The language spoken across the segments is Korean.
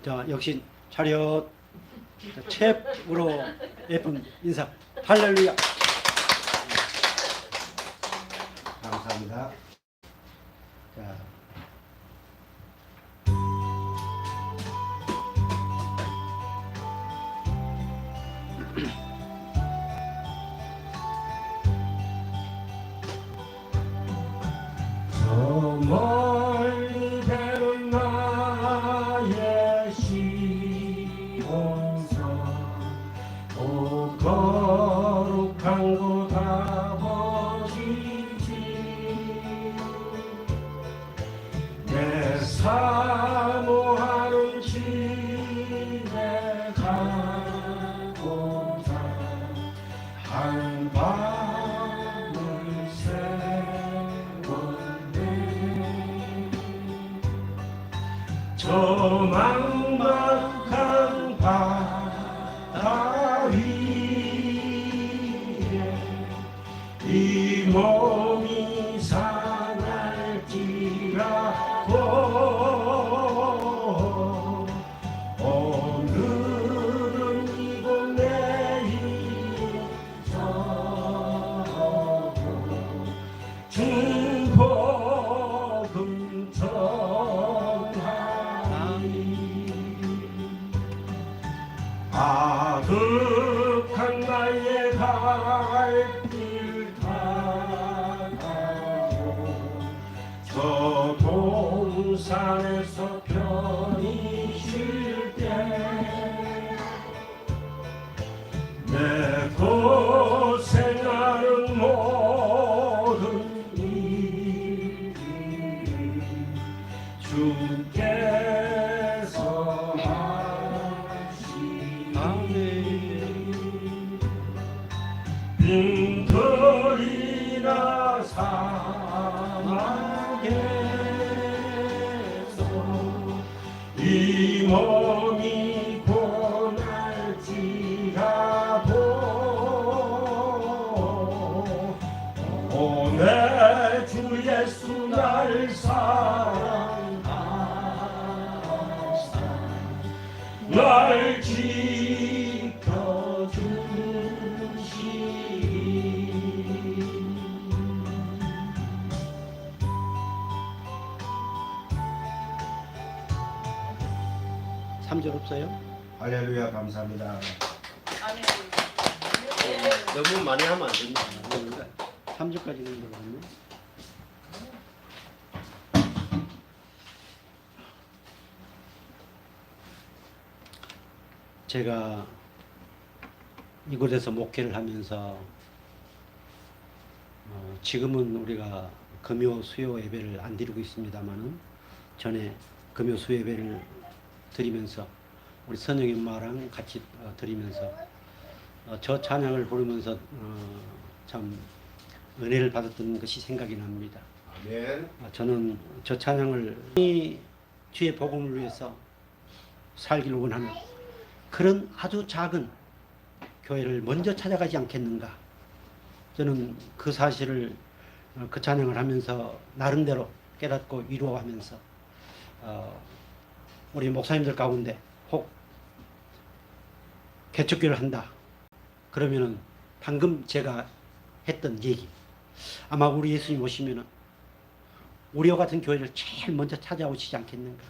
자, 역시 차렷. 자, 챕으로 예쁜 인사. 할렐루야. 감사합니다. 자, 저 멀리 배는 나의 시온산 오 거룩한 곳 아버지지 내 사모하는 집에 가고자 한 밤을 세웠네 저 막막한 바다 위에 이 몸이 상할지라도 오늘은 이곳 내일 저도 중복음 전하리 아득한 나의 갈길 가다고 저 동산에서 편히 쉴 때 내 고생하는 모든 일 주께서 하시니 빈들이나 사막에서 이 몸이 고날지라도 오늘 주 예수 날 사랑하사 날 지켜주시리 3절 없어요? 할렐루야 감사합니다. 너무 많이 하면 안 된다. 3절까지 있는 거 같네. 제가 이곳에서 목회를 하면서 지금은 우리가 금요 수요 예배를 안 드리고 있습니다만은 전에 금요 수요 예배를 드리면서 우리 선영이 엄마랑 같이 드리면서 저 찬양을 부르면서 참 은혜를 받았던 것이 생각이 납니다. 아멘. 저는 저 찬양을 주의 복음을 위해서 살기를 원하는 그런 아주 작은 교회를 먼저 찾아가지 않겠는가. 저는 그 사실을 그 찬양을 하면서 나름대로 깨닫고 위로하면서 우리 목사님들 가운데 혹 개척교를 한다. 그러면은 방금 제가 했던 얘기 아마 우리 예수님 오시면은 우리와 같은 교회를 제일 먼저 찾아오시지 않겠는가.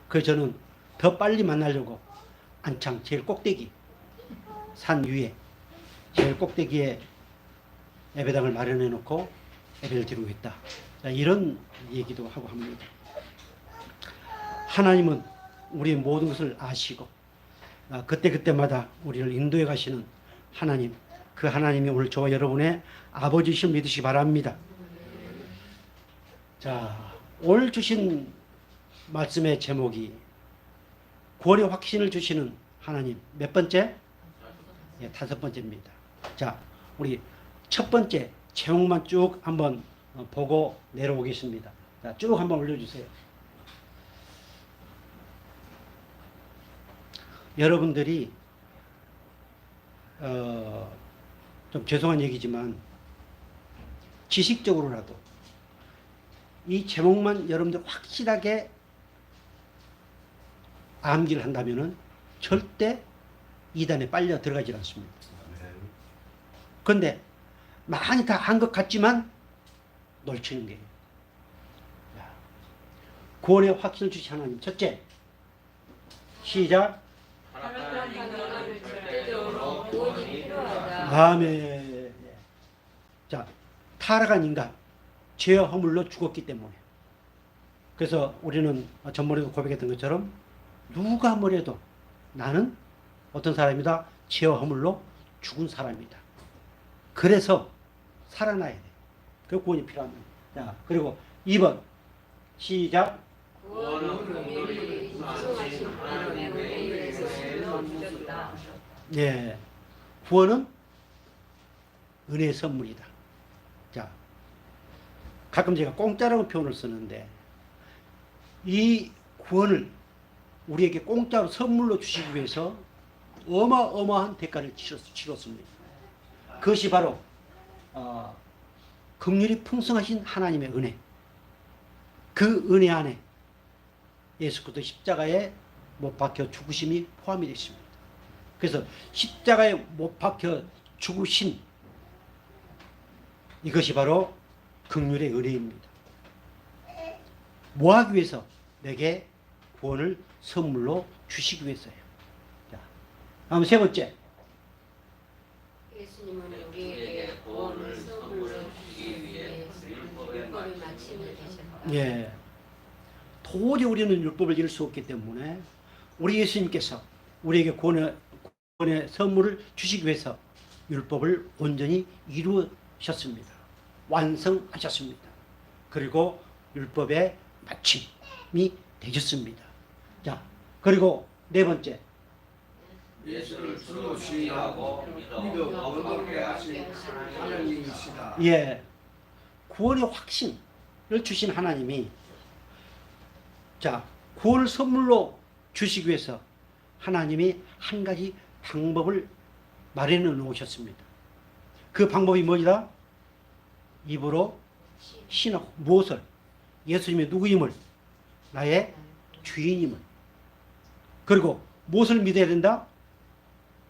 그래서 저는 더 빨리 만나려고 안창 제일 꼭대기 산 위에 제일 꼭대기에 예배당을 마련해 놓고 예배를 드리고 있다. 이런 얘기도 하고 합니다. 하나님은 우리의 모든 것을 아시고 그때그때마다 우리를 인도해 가시는 하나님, 그 하나님이 오늘 저와 여러분의 아버지이심을 믿으시기 바랍니다. 자, 오늘 주신 말씀의 제목이 구원의 확신을 주시는 하나님. 몇 번째? 예, 5번째입니다. 자, 우리 첫 번째 제목만 쭉 한번 보고 내려오겠습니다. 자, 쭉 한번 올려주세요. 여러분들이 좀 죄송한 얘기지만 지식적으로라도 이 제목만 여러분들 확실하게 암기를 한다면은 절대 이단에 빨려 들어가지 않습니다. 그런데 많이 다 한 것 같지만 놓치는 거예요. 구원의 확신을 주신 하나님. 첫째, 시작. 아멘. 자, 타락한 인간, 죄와 허물로 죽었기 때문에. 그래서 우리는 전번에도 고백했던 것처럼 누가 뭐래도 나는 어떤 사람이다? 죄와 허물로 죽은 사람이다. 그래서 살아나야 돼. 그 구원이 필요합니다. 자, 그리고 2번 시작. 예, 구원은 은혜의 선물이다. 자, 가끔 제가 공짜라고 표현을 쓰는데 이 구원을 우리에게 공짜로 선물로 주시기 위해서 어마어마한 대가를 치렀습니다. 그것이 바로 긍휼이 풍성하신 하나님의 은혜. 그 은혜 안에 예수 그리스도 십자가에 못 박혀 죽으심이 포함이 되어 있습니다. 그래서 십자가에 못 박혀 죽으신 이것이 바로 긍휼의 은혜입니다. 뭐 하기 위해서? 내게 구원을 선물로 주시기 위해서요. 자, 다음 세 번째. 예수님은 우리에게 구원을 선물로 주시기 위해 율법의 마침이 되셨다. 예. 도저히 우리는 율법을 이룰 수 없기 때문에 우리 예수님께서 우리에게 구원의 선물을 주시기 위해서 율법을 온전히 이루셨습니다. 완성하셨습니다. 그리고 율법의 마침이 되셨습니다. 자, 그리고 네 번째. 예수를 주로 시인하고 믿어 거룩하게 하신 하나님이시다. 예. 구원의 확신을 주신 하나님이 자, 구원을 선물로 주시기 위해서 하나님이 한 가지 방법을 마련해 놓으셨습니다. 그 방법이 뭐냐? 입으로 신하고 무엇을? 예수님의 누구임을? 나의 주인임을. 그리고 무엇을 믿어야 된다?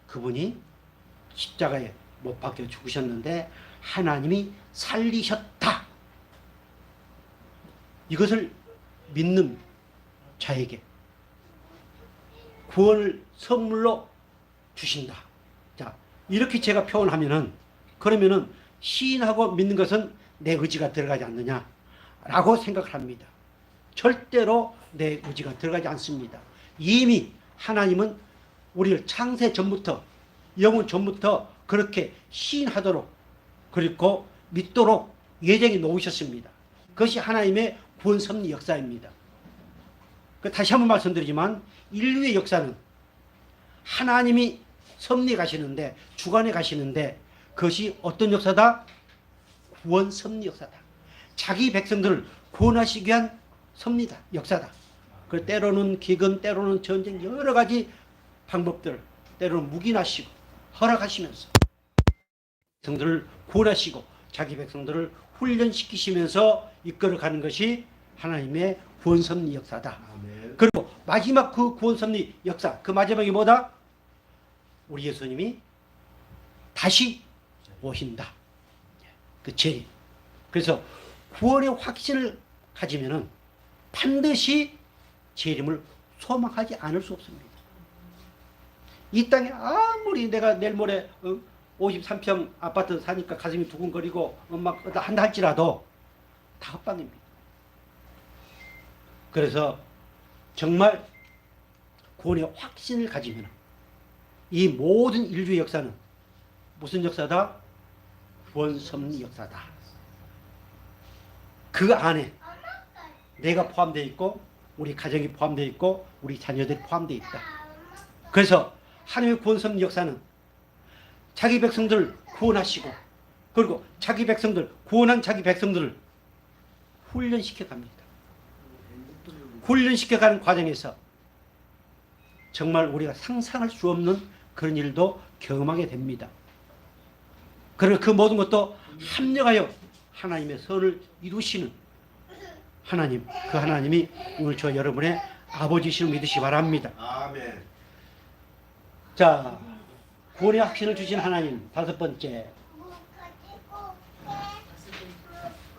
그분이 십자가에 못 박혀 죽으셨는데 하나님이 살리셨다. 이것을 믿는 자에게 구원을 선물로 주신다. 자, 이렇게 제가 표현하면은 그러면은 시인하고 믿는 것은 내 의지가 들어가지 않느냐라고 생각을 합니다. 절대로 내 의지가 들어가지 않습니다. 이미 하나님은 우리를 창세 전부터 영원 전부터 그렇게 시인하도록 그리고 믿도록 예정해 놓으셨습니다. 그것이 하나님의 구원 섭리 역사입니다. 다시 한번 말씀드리지만 인류의 역사는 하나님이 섭리에 가시는데 주관에 가시는데 그것이 어떤 역사다? 구원 섭리 역사다. 자기 백성들을 구원하시기 위한 섭리다. 역사다. 그 때로는 기근, 때로는 전쟁, 여러 가지 방법들, 때로는 묵인하시고 허락하시면서 백성들을 구원하시고 자기 백성들을 훈련시키시면서 이끌어가는 것이 하나님의 구원 섭리 역사다. 아멘. 그리고 마지막 그 구원 섭리 역사, 그 마지막이 뭐다? 우리 예수님이 다시 오신다. 그 재림. 그래서 구원의 확신을 가지면은 반드시 재림을 소망하지 않을 수 없습니다. 이 땅에 아무리 내가 내일 모레 53평 아파트 사니까 가슴이 두근거리고 막 한다 할지라도 다 헛방입니다. 그래서 정말 구원의 확신을 가지면 이 모든 인류의 역사는 무슨 역사다? 구원 섭리 역사다. 그 안에 내가 포함되어 있고 우리 가정이 포함되어 있고 우리 자녀들이 포함되어 있다. 그래서 하나님의 구원 섭리 역사는 자기 백성들을 구원하시고 그리고 자기 백성들 구원한 자기 백성들을 훈련시켜 갑니다. 훈련시켜가는 과정에서 정말 우리가 상상할 수 없는 그런 일도 경험하게 됩니다. 그리고 그 모든 것도 합력하여 하나님의 선을 이루시는 하나님, 그 하나님이 오늘 저 여러분의 아버지시를 믿으시기 바랍니다. 아멘. 자, 구원의 확신을 주신 하나님. 다섯 번째.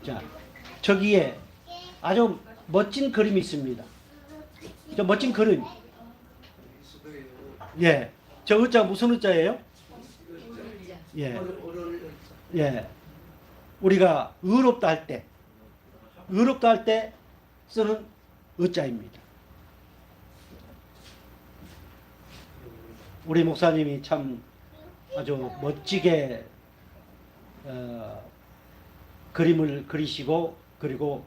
자, 저기에 아주 멋진 그림이 있습니다. 저 멋진 그림. 예. 저 의자가 무슨 의자예요? 예. 예. 우리가 의롭다 할 때 쓰는 의자입니다. 우리 목사님이 참 아주 멋지게 그림을 그리시고 그리고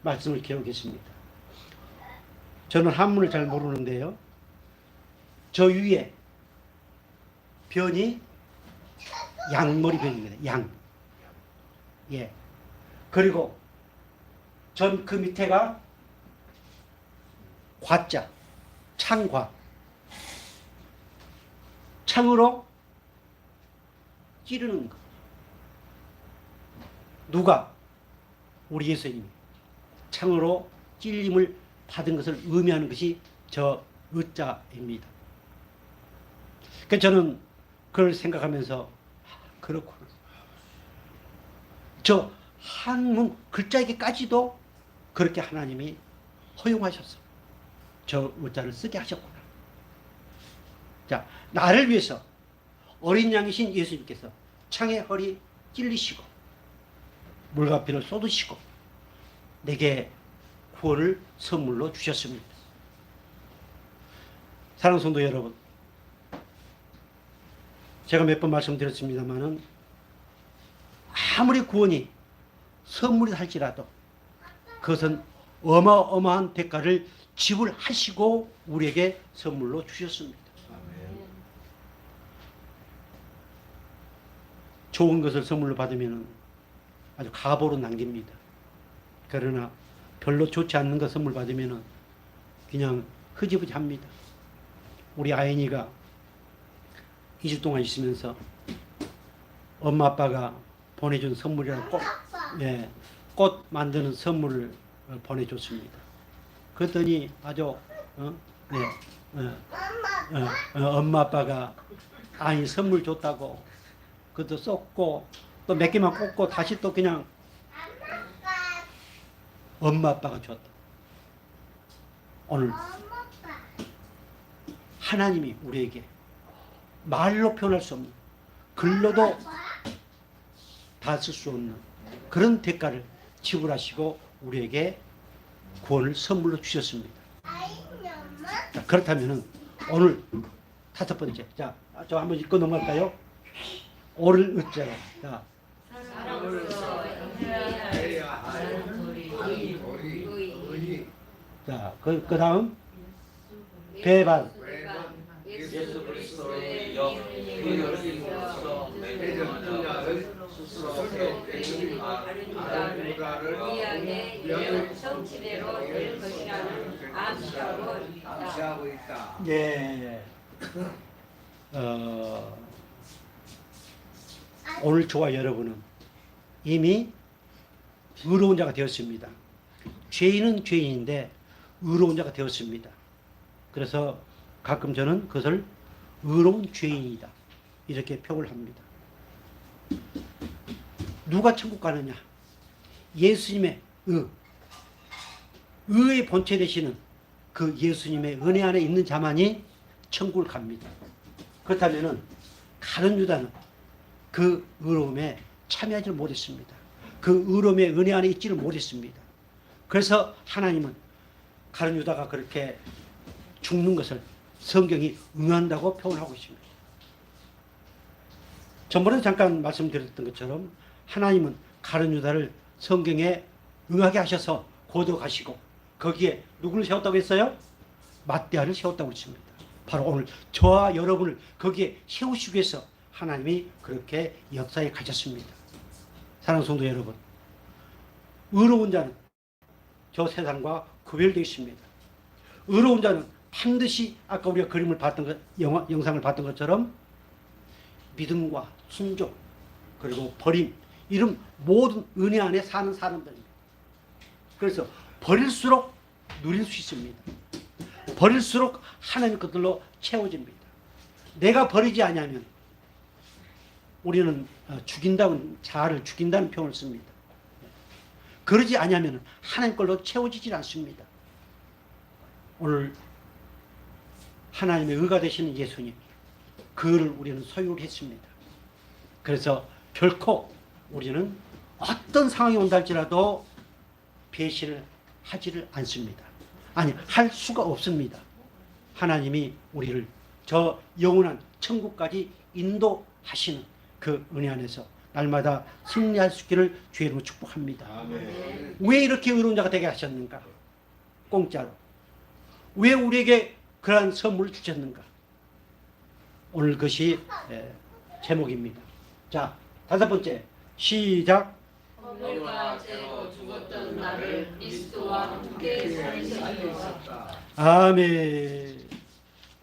말씀을 기록했습니다. 저는 한문을 잘 모르는데요. 저 위에 변이 양머리 변입니다. 양. 예. 그리고 전 그 밑에가 과자, 창과. 창으로 찌르는 것. 누가? 우리 예수님이 창으로 찔림을 받은 것을 의미하는 것이 저 의자입니다. 그래서 저는 그걸 생각하면서 그렇구나. 저 한문 글자에게까지도 그렇게 하나님이 허용하셨어. 저 의자를 쓰게 하셨구나. 자, 나를 위해서 어린 양이신 예수님께서 창에 허리 찔리시고 물과 피를 쏟으시고 내게 구원을 선물로 주셨습니다. 사랑하는 성도 여러분, 제가 몇 번 말씀드렸습니다마는 아무리 구원이 선물이 할지라도 그것은 어마어마한 대가를 지불하시고 우리에게 선물로 주셨습니다. 좋은 것을 선물로 받으면 아주 가보로 남깁니다. 그러나 별로 좋지 않는 것 선물 받으면 그냥 흐지부지합니다. 우리 아이니가 2주 동안 있으면서 엄마 아빠가 보내준 선물이라는 꽃 만드는 선물을 보내줬습니다. 그랬더니 아주 엄마 아빠가 아이 선물 줬다고 그것도 쏟고 또 몇 개만 꽂고 다시 또 그냥 엄마 아빠가 줬다. 오늘 하나님이 우리에게 말로 표현할 수 없는, 글로도 다 쓸 수 없는 그런 대가를 지불하시고 우리에게 구원을 선물로 주셨습니다. 자, 그렇다면 오늘 다섯 번째, 자, 저 한번 읽고 넘어갈까요? 오를 의자. 자, 자, 그 다음 배반. 예수 그리스도의 영, 그 열심으로서 매듭하는 자를 스스로 깨끗이 아는 자를 위하여 성취대로 될 것이라는 암시하고 있다. 예. 오늘 저와 여러분은 이미 의로운 자가 되었습니다. 죄인은 죄인인데 의로운 자가 되었습니다. 그래서 가끔 저는 그것을 의로운 죄인이다 이렇게 표현을 합니다. 누가 천국 가느냐? 예수님의 의의 본체 되시는 그 예수님의 은혜 안에 있는 자만이 천국을 갑니다. 그렇다면 다른 유다는 그 의로움에 참여하지 못했습니다. 그 의로움의 은혜 안에 있지를 못했습니다. 그래서 하나님은 가룟 유다가 그렇게 죽는 것을 성경이 응한다고 표현하고 있습니다. 전번에 잠깐 말씀드렸던 것처럼 하나님은 가룟 유다를 성경에 응하게 하셔서 고도가시고 거기에 누구를 세웠다고 했어요? 맏대아를 세웠다고 했습니다. 바로 오늘 저와 여러분을 거기에 세우시기 위해서 하나님이 그렇게 역사에 가셨습니다. 사랑하는 성도 여러분, 의로운 자는 저 세상과 구별되어 있습니다. 의로운 자는 반드시 아까 우리가 그림을 봤던 것, 영상을 봤던 것처럼 믿음과 순종 그리고 버림 이런 모든 은혜 안에 사는 사람들입니다. 그래서 버릴수록 누릴 수 있습니다. 버릴수록 하나님 것들로 채워집니다. 내가 버리지 않으면 우리는 죽인다는 자아를 죽인다는 표현을 씁니다. 그러지 않으면 하나님 걸로 채워지질 않습니다. 오늘 하나님의 의가 되시는 예수님, 그를 우리는 소유를 했습니다. 그래서 결코 우리는 어떤 상황이 온다 할지라도 배신을 하지를 않습니다. 아니, 할 수가 없습니다. 하나님이 우리를 저 영원한 천국까지 인도하시는 그 은혜 안에서 날마다 승리할 수 있기를 주의 이름으로 축복합니다. 아멘. 왜 이렇게 의로운 자가 되게 하셨는가? 공짜로. 왜 우리에게 그러한 선물을 주셨는가? 오늘 그것이 제목입니다. 자, 다섯 번째 시작. 허물과 죄로 죽었던 나를 그리스도와 함께 살리셨다. 아멘.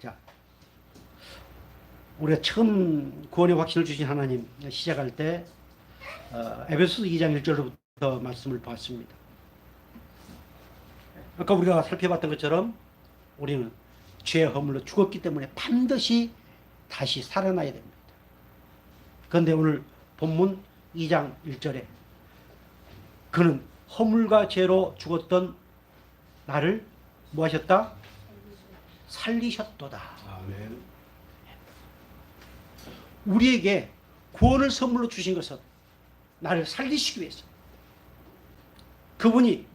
자, 우리가 처음 구원의 확신을 주신 하나님 시작할 때 에베소서 2장 1절부터 말씀을 보았습니다. 아까 우리가 살펴봤던 것처럼 우리는 죄의 허물로 죽었기 때문에 반드시 다시 살아나야 됩니다. 그런데 오늘 본문 2장 1절에 그는 허물과 죄로 죽었던 나를 뭐 하셨다? 살리셨도다. 아멘. 우리에게 구원을 선물로 주신 것은 나를 살리시기 위해서. 그분이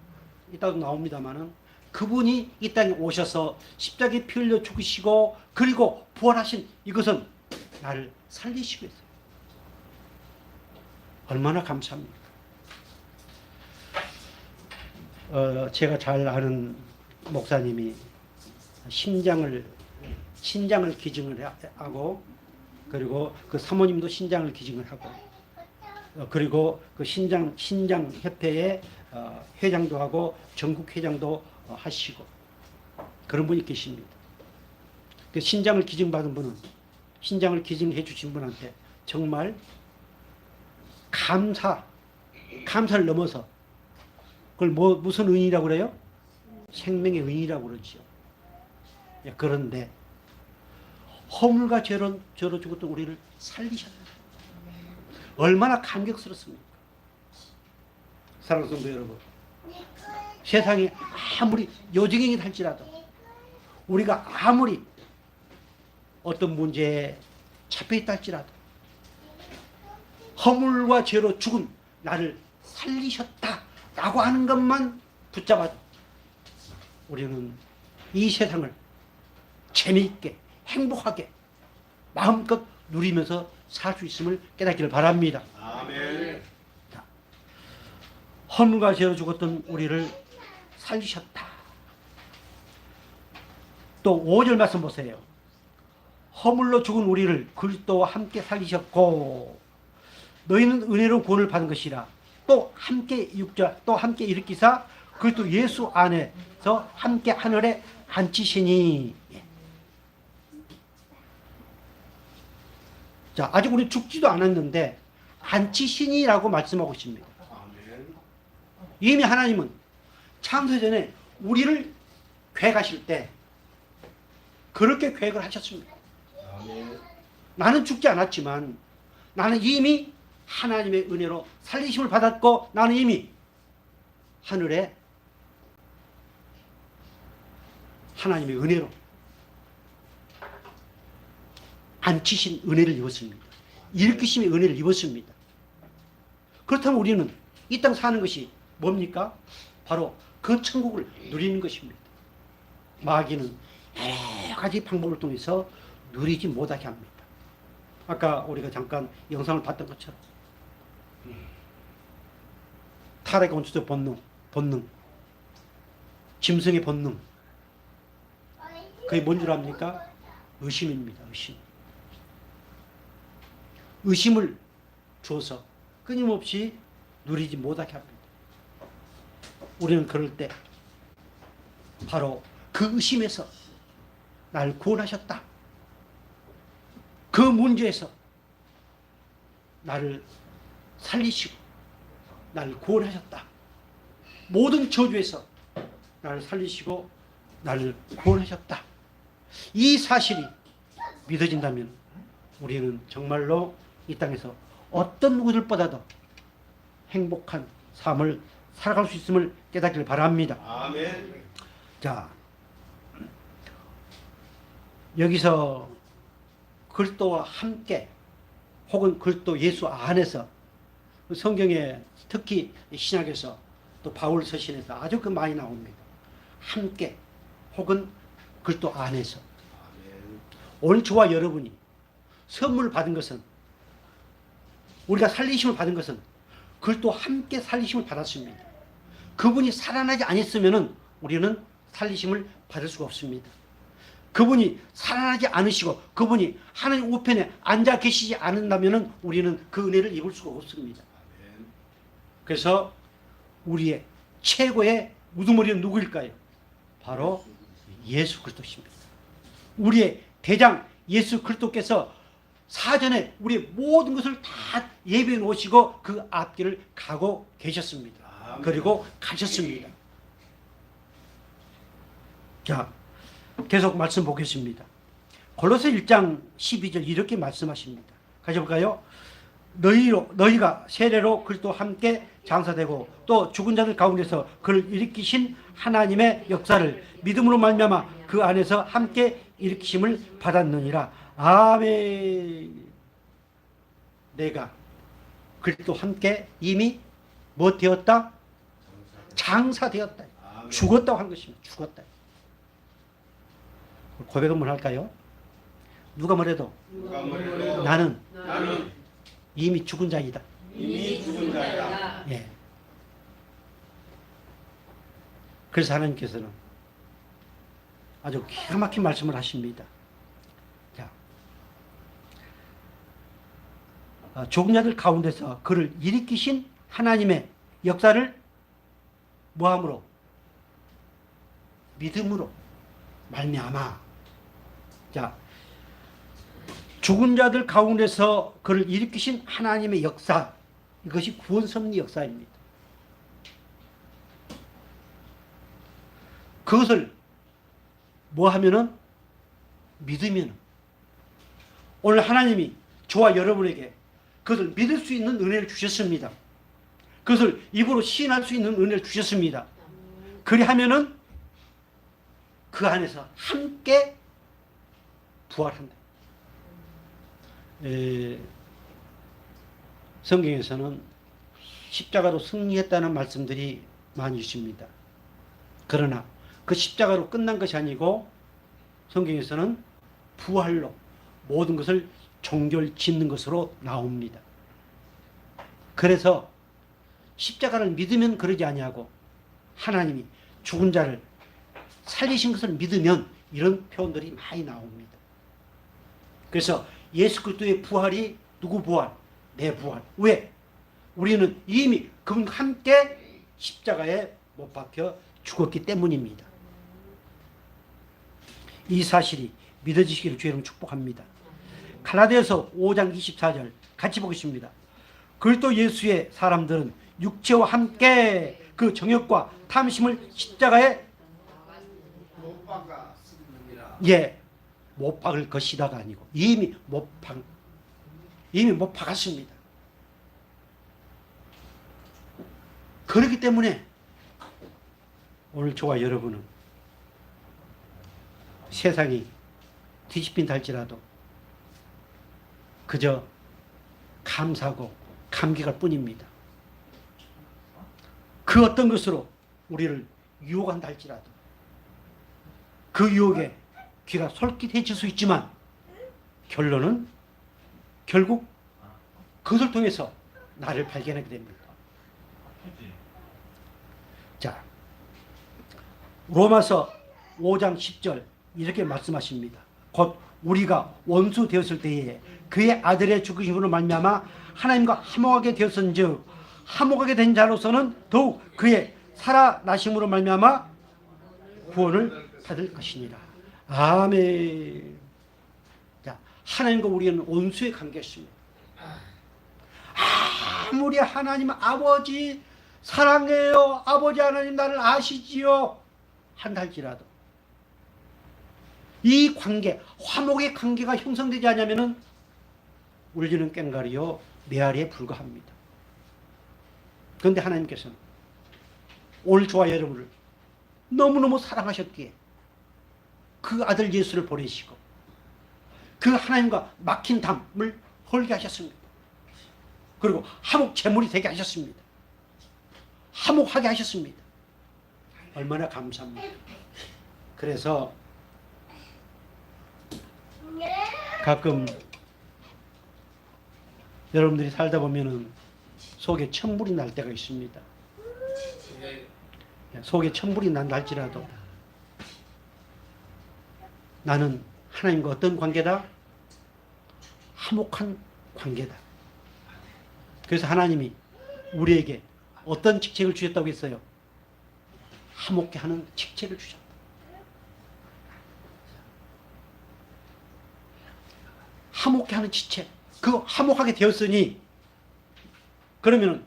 이따도 나옵니다마는 그분이 이 땅에 오셔서 십자가에 피 흘려 죽으시고 그리고 부활하신 이것은 나를 살리시기 위해서. 얼마나 감사합니까? 제가 잘 아는 목사님이 신장을 기증을 하고 그리고 그 사모님도 신장을 기증을 하고 그리고 그 신장 협회의 회장도 하고 전국 회장도 하시고 그런 분이 계십니다. 그 신장을 기증받은 분은 신장을 기증해 주신 분한테 정말 감사를 넘어서 그걸 무슨 의인이라고 그래요? 생명의 의인이라고 그러죠. 그런데 허물과 죄로 죽었던 우리를 살리셨다. 얼마나 감격스럽습니까? 사랑하는 성도 여러분, 세상에 아무리 요정행이 할지라도 우리가 아무리 어떤 문제에 잡혀있다 할지라도 허물과 죄로 죽은 나를 살리셨다라고 하는 것만 붙잡아 우리는 이 세상을 재미있게 행복하게 마음껏 누리면서 살 수 있음을 깨닫기를 바랍니다. 아멘. 자, 허물과 죄로 죽었던 우리를 살리셨다. 또 5절 말씀 보세요. 허물로 죽은 우리를 그리스도와 함께 살리셨고 너희는 은혜로 구원을 받은 것이라. 또 함께 6절 또 함께 일으키사 그리스도 예수 안에서 함께 하늘에 앉히시니. 자, 아직 우리 죽지도 않았는데 앉히시니라고 말씀하고 있습니다. 아멘. 이미 하나님은 창세 전에 우리를 계획하실 때 그렇게 계획을 하셨습니다. 아멘. 나는 죽지 않았지만 나는 이미 하나님의 은혜로 살리심을 받았고 나는 이미 하늘에 하나님의 은혜로 앉히신 은혜를 입었습니다. 일으키심의 은혜를 입었습니다. 그렇다면 우리는 이 땅 사는 것이 뭡니까? 바로 그 천국을 누리는 것입니다. 마귀는 여러 가지 방법을 통해서 누리지 못하게 합니다. 아까 우리가 잠깐 영상을 봤던 것처럼 타락의 원초적 본능, 짐승의 본능, 그게 뭔 줄 압니까? 의심입니다. 의심을 줘서 끊임없이 누리지 못하게 합니다. 우리는 그럴 때 바로 그 의심에서 날 구원하셨다. 그 문제에서 나를 살리시고 나를 구원하셨다. 모든 저주에서 나를 살리시고 나를 구원하셨다. 이 사실이 믿어진다면 우리는 정말로 이 땅에서 어떤 누구들보다도 행복한 삶을 살아갈 수 있음을 깨닫기를 바랍니다. 아멘. 자, 여기서 그리스도와 함께 혹은 그리스도 예수 안에서 성경에 특히 신약에서 또 바울 서신에서 아주 많이 나옵니다. 함께 혹은 그리스도 안에서. 아멘. 오늘 저와 여러분이 선물을 받은 것은, 우리가 살리심을 받은 것은 그리스도 함께 살리심을 받았습니다. 그분이 살아나지 않았으면 우리는 살리심을 받을 수가 없습니다. 그분이 살아나지 않으시고 그분이 하나님 우편에 앉아 계시지 않는다면 우리는 그 은혜를 입을 수가 없습니다. 아멘. 그래서 우리의 최고의 우두머리는 누구일까요? 바로 예수 그리스도십니다. 우리의 대장 예수 그리스도께서 사전에 우리의 모든 것을 다 예비해 놓으시고 그 앞길을 가고 계셨습니다. 아멘. 그리고 가셨습니다. 자, 계속 말씀 보겠습니다. 골로새 1장 12절 이렇게 말씀하십니다. 가져볼까요? 너희가 세례로 그리스도와 함께 장사되고 또 죽은 자들 가운데서 그를 일으키신 하나님의 역사를 믿음으로 말미암아 그 안에서 함께 일으키심을 받았느니라. 아멘. 내가 그리스도와 함께 이미 뭐 되었다? 장사되었다. 아멘. 죽었다고 한 것입니다. 죽었다. 고백 한번 할까요? 누가 뭐래도 누가 뭐래도 나는 나는 이미 죽은 자이다. 이미 죽은 자이다. 예. 그래서 하나님께서는 아주 기가 막힌 말씀을 하십니다. 자, 죽은 자들 가운데서 그를 일으키신 하나님의 역사를 뭐함으로? 믿음으로 말미암아. 자, 죽은 자들 가운데서 그를 일으키신 하나님의 역사, 이것이 구원 섭리 역사입니다. 그것을 뭐 하면은? 믿으면 오늘 하나님이 저와 여러분에게 그것을 믿을 수 있는 은혜를 주셨습니다. 그것을 입으로 시인할 수 있는 은혜를 주셨습니다. 그리하면은 그 안에서 함께 부활한다. 성경에서는 십자가로 승리했다는 말씀들이 많이 있습니다. 그러나 그 십자가로 끝난 것이 아니고 성경에서는 부활로 모든 것을 종결짓는 것으로 나옵니다. 그래서 십자가를 믿으면 그러지 아니하고 하나님이 죽은 자를 살리신 것을 믿으면 이런 표현들이 많이 나옵니다. 그래서 예수 그리스도의 부활이 누구 부활? 내 부활. 왜? 우리는 이미 그분과 함께 십자가에 못 박혀 죽었기 때문입니다. 이 사실이 믿어지시기를 주의 이름으로 축복합니다. 갈라디아서 5장 24절 같이 보겠습니다. 그리스도 예수의 사람들은 육체와 함께 그 정욕과 탐심을 십자가에 못 박았습니다. 못 박을 것이다가 아니고 이미 못 박았습니다. 그렇기 때문에 오늘 저와 여러분은 세상이 뒤집힌다 할지라도 그저 감사하고 감격할 뿐입니다. 그 어떤 것으로 우리를 유혹한다 할지라도 그 유혹에 귀가 솔깃해질 수 있지만 결론은 결국 그것을 통해서 나를 발견하게 됩니다. 자, 로마서 5장 10절 이렇게 말씀하십니다. 곧 우리가 원수 되었을 때에 그의 아들의 죽으심으로 말미암아 하나님과 화목하게 되었은즉 화목하게 된 자로서는 더욱 그의 살아나심으로 말미암아 구원을 받을 것이니라. 아멘. 자, 하나님과 우리는 원수의 관계였습니다. 아무리 하나님 아버지 사랑해요, 아버지 하나님 나를 아시지요 한다 할지라도 이 관계, 화목의 관계가 형성되지 않으면은 울리는 꽹과리요 메아리에 불과합니다. 그런데 하나님께서는 오늘 저와 여러분을 너무너무 사랑하셨기에 그 아들 예수를 보내시고 그 하나님과 막힌 담을 헐게 하셨습니다. 그리고 화목 제물이 되게 하셨습니다. 화목하게 하셨습니다. 얼마나 감사합니다. 그래서 가끔 여러분들이 살다 보면은 속에 천불이 날 때가 있습니다. 속에 천불이 난다 할지라도 나는 하나님과 어떤 관계다? 화목한 관계다. 그래서 하나님이 우리에게 어떤 직책을 주셨다고 했어요? 화목케 하는 직책을 주셨다. 화목케 하는 직책. 그 화목하게 되었으니 그러면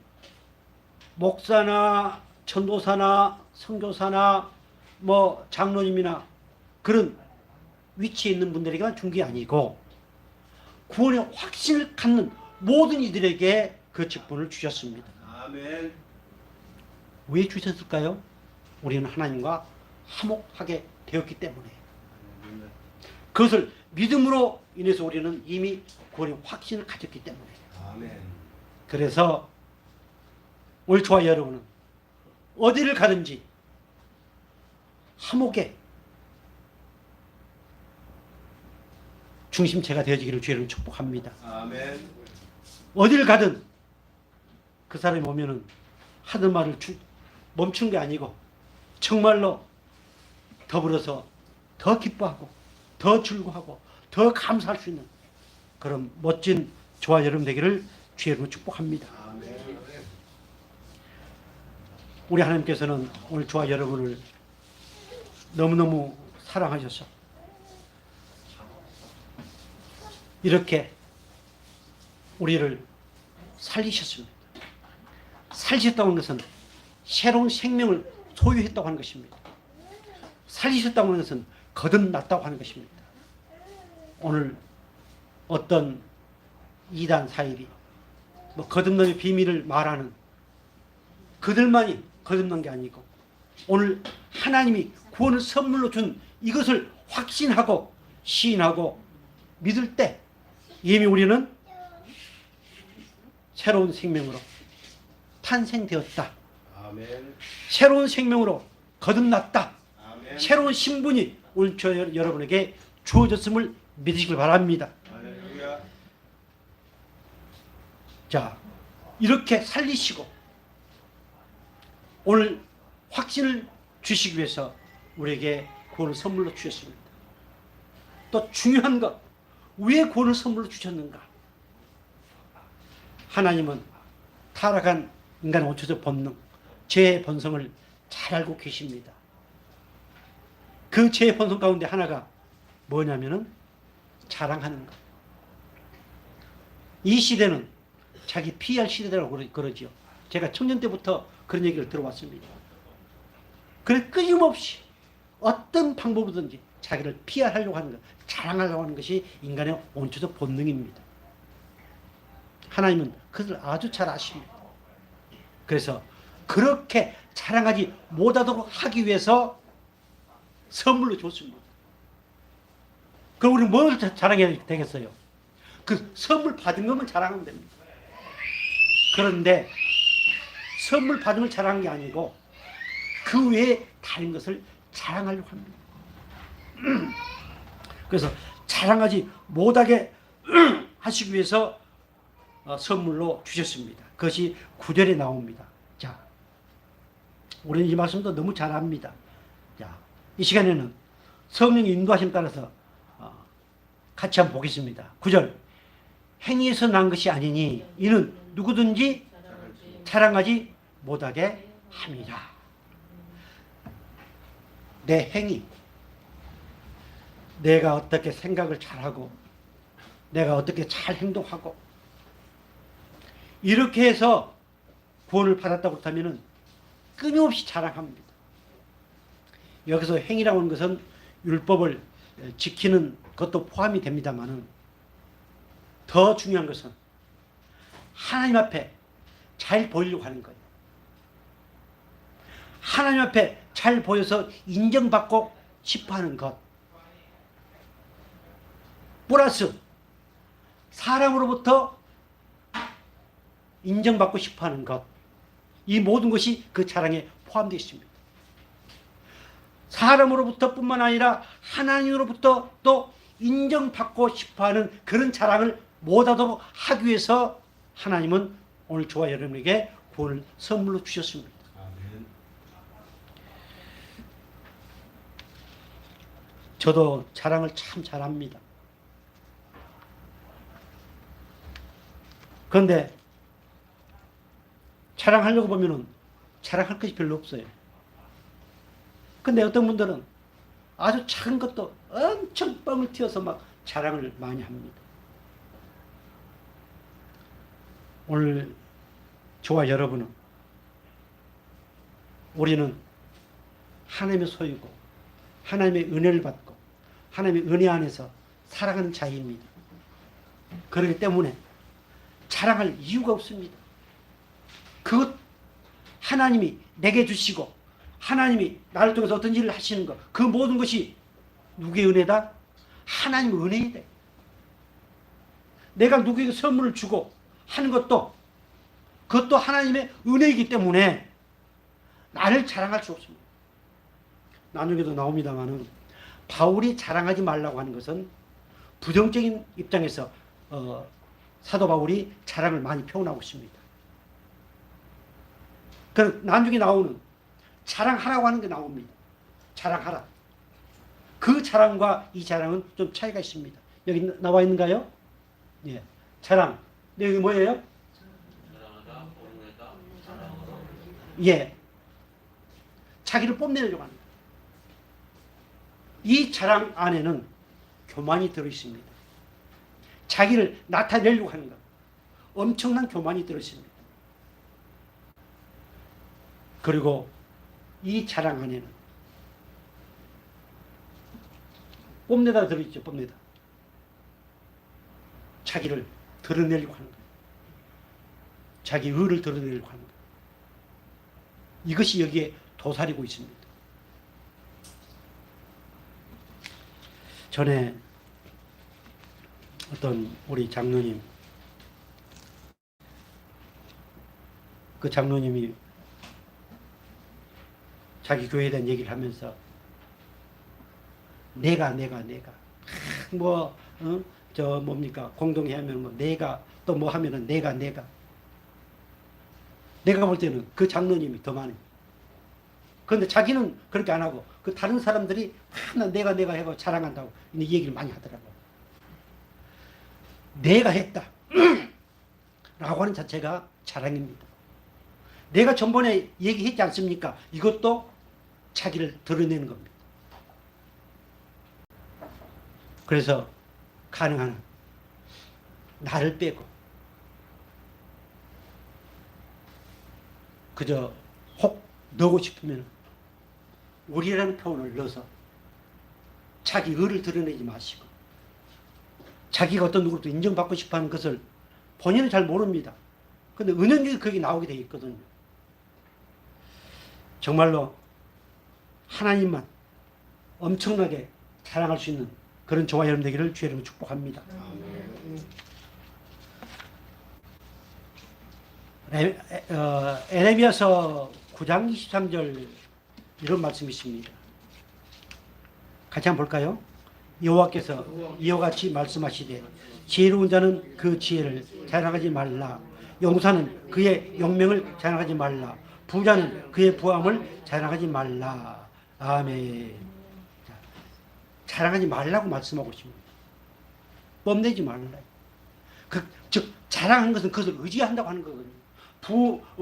목사나 전도사나 선교사나 뭐 장로님이나 그런 위치에 있는 분들에게만 준 게 아니고 구원의 확신을 갖는 모든 이들에게 그 직분을 주셨습니다. 아멘. 왜 주셨을까요? 우리는 하나님과 화목하게 되었기 때문에. 그것을 믿음으로 인해서 우리는 이미 구원의 확신을 가졌기 때문에. 아멘. 그래서 오늘 저와 여러분은 어디를 가든지 화목의 중심체가 되어지기를 주의를 축복합니다. 아멘. 어디를 가든 그 사람이 오면은 하던 말을 멈춘 게 아니고 정말로 더불어서 더 기뻐하고 더 즐거워하고 더 감사할 수 있는 그런 멋진 저와 여러분 되기를 주의로 축복합니다. 아멘. 우리 하나님께서는 오늘 저와 여러분을 너무너무 사랑하셔서 이렇게 우리를 살리셨습니다. 살리셨다고 하는 것은 새로운 생명을 소유했다고 하는 것입니다. 살리셨다고 하는 것은 거듭났다고 하는 것입니다. 오늘 어떤 이단 사입이 뭐 거듭남의 비밀을 말하는 그들만이 거듭난 게 아니고 오늘 하나님이 구원을 선물로 준 이것을 확신하고 시인하고 믿을 때 이미 우리는 새로운 생명으로 탄생되었다. 아멘. 새로운 생명으로 거듭났다. 아멘. 새로운 신분이 오늘 저 여러분에게 주어졌음을 믿으시길 바랍니다. 할렐루야. 자, 이렇게 살리시고 오늘 확신을 주시기 위해서 우리에게 구원을 선물로 주셨습니다. 또 중요한 것, 왜 구원을 선물로 주셨는가? 하나님은 타락한 인간의 원초적 본능, 죄의 본성을 잘 알고 계십니다. 그 죄의 본성 가운데 하나가 뭐냐면은 자랑하는 것. 이 시대는 자기 PR 시대라고 그러지요. 제가 청년 때부터 그런 얘기를 들어왔습니다. 그래 끊임없이 어떤 방법으로든지 자기를 PR하려고 하는 것, 자랑하려고 하는 것이 인간의 원초적 본능입니다. 하나님은 그것을 아주 잘 아십니다. 그래서 그렇게 자랑하지 못하도록 하기 위해서 선물로 줬습니다. 그럼 우리는 뭘 자랑해야 되겠어요? 그 선물 받은 것만 자랑하면 됩니다. 그런데 선물 받은 걸 자랑한 게 아니고 그 외에 다른 것을 자랑하려고 합니다. 그래서 자랑하지 못하게 하시기 위해서 선물로 주셨습니다. 그것이 9절에 나옵니다. 자, 우리는 이 말씀도 너무 잘 압니다. 자, 이 시간에는 성령의 인도하심 따라서 같이 한번 보겠습니다. 9절. 행위에서 난 것이 아니니 이는 누구든지 자랑하지 못하게 함이라. 내 행위, 내가 어떻게 생각을 잘하고 내가 어떻게 잘 행동하고 이렇게 해서 구원을 받았다고 하면 끊임없이 자랑합니다. 여기서 행위라고 하는 것은 율법을 지키는 것도 포함이 됩니다만은 더 중요한 것은 하나님 앞에 잘 보이려고 하는 거예요. 하나님 앞에 잘 보여서 인정받고 싶어 하는 것. 플러스 사람으로부터 인정받고 싶어 하는 것. 이 모든 것이 그 자랑에 포함되어 있습니다. 사람으로부터 뿐만 아니라 하나님으로부터 또 인정받고 싶어 하는 그런 자랑을 못하도록 하기 위해서 하나님은 오늘 저와 여러분에게 구원을 선물로 주셨습니다. 아멘. 저도 자랑을 참 잘합니다. 그런데 자랑하려고 보면은 자랑할 것이 별로 없어요. 근데 어떤 분들은 아주 작은 것도 엄청 뻥을 튀어서 막 자랑을 많이 합니다. 오늘 저와 여러분은 우리는 하나님의 소유고 하나님의 은혜를 받고 하나님의 은혜 안에서 살아가는 자입니다. 그렇기 때문에 자랑할 이유가 없습니다. 그것 하나님이 내게 주시고 하나님이 나를 통해서 어떤 일을 하시는 것, 그 모든 것이 누구의 은혜다? 하나님의 은혜이다. 내가 누구에게 선물을 주고 하는 것도 그것도 하나님의 은혜이기 때문에 나를 자랑할 수 없습니다. 나중에도 나옵니다만은 바울이 자랑하지 말라고 하는 것은 부정적인 입장에서 사도 바울이 자랑을 많이 표현하고 있습니다. 그 나중에 나오는 자랑하라고 하는 게 나옵니다. 자랑하라. 그 자랑과 이 자랑은 좀 차이가 있습니다. 여기 나와 있는가요? 예. 자랑. 여기 뭐예요? 자랑하다, 뽐내다, 자랑으로. 예. 자기를 뽐내려고 합니다. 이 자랑 안에는 교만이 들어 있습니다. 자기를 나타내려고 하는 것. 엄청난 교만이 들어 있습니다. 그리고 이 자랑 안에는 뽐내다 들어있죠. 뽐내다. 자기를 드러내려고 하는 거예요. 자기 의를 드러내려고 하는 거예요. 이것이 여기에 도사리고 있습니다. 전에 어떤 우리 장로님, 그 장로님이 자기 교회에 대한 얘기를 하면서 내가 뭐 저 뭡니까 공동회 하면 뭐 내가 또 뭐 하면은 내가 볼 때는 그 장로님이 더 많아요. 그런데 자기는 그렇게 안 하고 그 다른 사람들이 난 내가 하고 자랑한다고 이 얘기를 많이 하더라고요. 내가 했다 라고 하는 자체가 자랑입니다. 내가 전번에 얘기했지 않습니까? 이것도 자기를 드러내는 겁니다. 그래서 가능한 한 나를 빼고 그저 혹 넣고 싶으면 우리라는 표현을 넣어서 자기 의를 드러내지 마시고 자기가 어떤 누구로도 인정받고 싶어하는 것을 본인은 잘 모릅니다. 그런데 은연중에 그게 나오게 되어 있거든요. 정말로 하나님만 엄청나게 자랑할 수 있는 그런 저와 여러분 되기를 주의 이름으로 축복합니다. 에레미야서 9장 23절 이런 말씀이 있습니다. 같이 한번 볼까요? 여호와께서 이와 같이 말씀하시되 지혜로운 자는 그 지혜를 자랑하지 말라. 용사는 그의 용명을 자랑하지 말라. 부자는 그의 부함을 자랑하지 말라. 아멘. 자랑하지 말라고 말씀하고 있습니다. 뽐내지 말라. 즉 자랑하는 것은 그것을 의지한다고 하는 거거든요.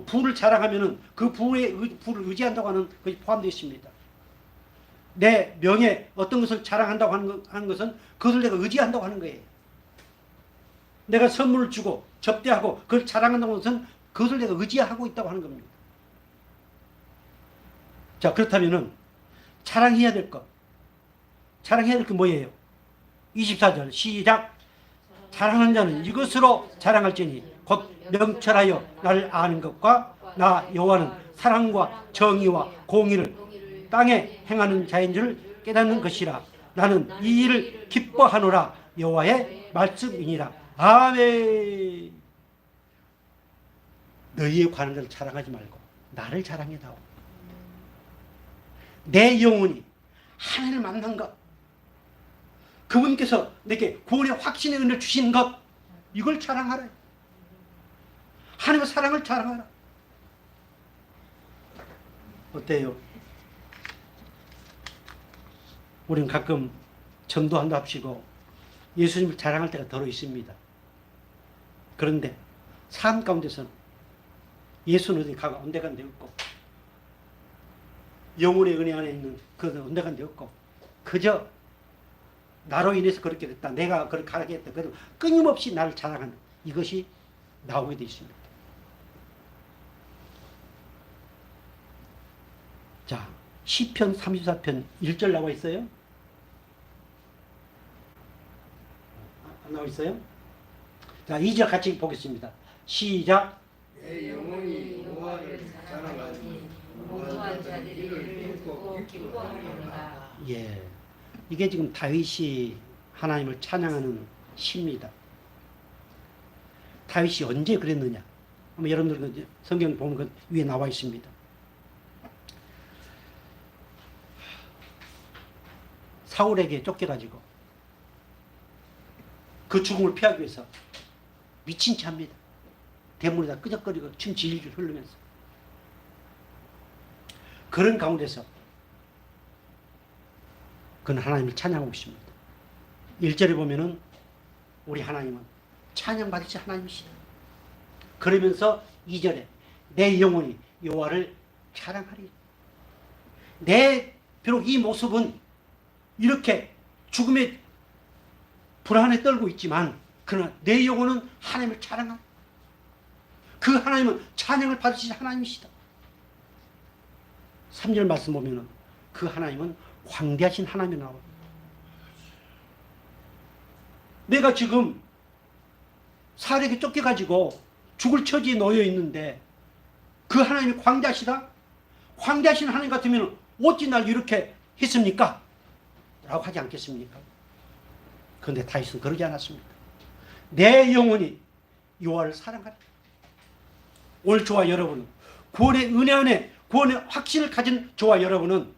부를 자랑하면은 그 부를 의지한다고 하는 것이 포함되어 있습니다. 내 명예 어떤 것을 자랑한다고 하는 것은 그것을 내가 의지한다고 하는 거예요. 내가 선물을 주고 접대하고 그걸 자랑한다고 하는 것은 그것을 내가 의지하고 있다고 하는 겁니다. 자, 그렇다면은 자랑해야 될 것. 자랑해야 될 게 뭐예요? 24절 시작. 자랑하는 자는 이것으로 자랑할지니 곧 명철하여 나를 아는 것과 나 여호와는 사랑과 정의와 공의를 땅에 행하는 자인 줄 깨닫는 것이라. 나는 이 일을 기뻐하노라. 여호와의 말씀이니라. 아멘. 너희에 관한 것을 자랑하지 말고 나를 자랑해다오. 내 영혼이 하나님을 만난 것, 그분께서 내게 구원의 확신의 은혜를 주신 것, 이걸 자랑하라. 하나님의 사랑을 자랑하라. 어때요? 우리는 가끔 전도한다 합시고 예수님을 자랑할 때가 더러 있습니다. 그런데 삶 가운데서는 예수는 어디 가가 온데간데 없고 영혼의 은혜 안에 있는 그 온데간데 없고 그저 나로 인해서 그렇게 됐다. 내가 그렇게 하게 했다. 그래도 끊임없이 나를 자랑하는 이것이 나오게 되어 있습니다. 자, 시편 34편 1절 나와 있어요? 안 나와 있어요? 자, 2절 같이 보겠습니다. 시작. 내 영혼이 여호와를 자랑하니 무도한 자들이 이를 듣고 기뻐하노라. 예, 이게 지금 다윗이 하나님을 찬양하는 시입니다. 다윗이 언제 그랬느냐? 한번 여러분들 성경 보면 그 위에 나와 있습니다. 사울에게 쫓겨가지고 그 죽음을 피하기 위해서 미친 채 합니다. 대문에다 끄적거리고 춤 질질 흐르면서 그런 가운데서 그는 하나님을 찬양하고 있습니다. 1절에 보면은 우리 하나님은 찬양받으신 하나님이시다. 그러면서 2절에 내 영혼이 여호와를 찬양하리. 내 비록 이 모습은 이렇게 죽음의 불안에 떨고 있지만 그러나 내 영혼은 하나님을 찬양하리. 그 하나님은 찬양을 받으신 하나님이시다. 3절 말씀 보면은 그 하나님은 광대하신 하나님이 나와요. 내가 지금 사울에게 쫓겨가지고 죽을 처지에 놓여 있는데 그 하나님이 광대하시다? 광대하신 하나님 같으면 어찌 날 이렇게 했습니까? 라고 하지 않겠습니까? 그런데 다윗은 그러지 않았습니다. 내 영혼이 여호와를 사랑하리. 오늘 저와 여러분은 구원의 은혜 안에 구원의 확신을 가진 저와 여러분은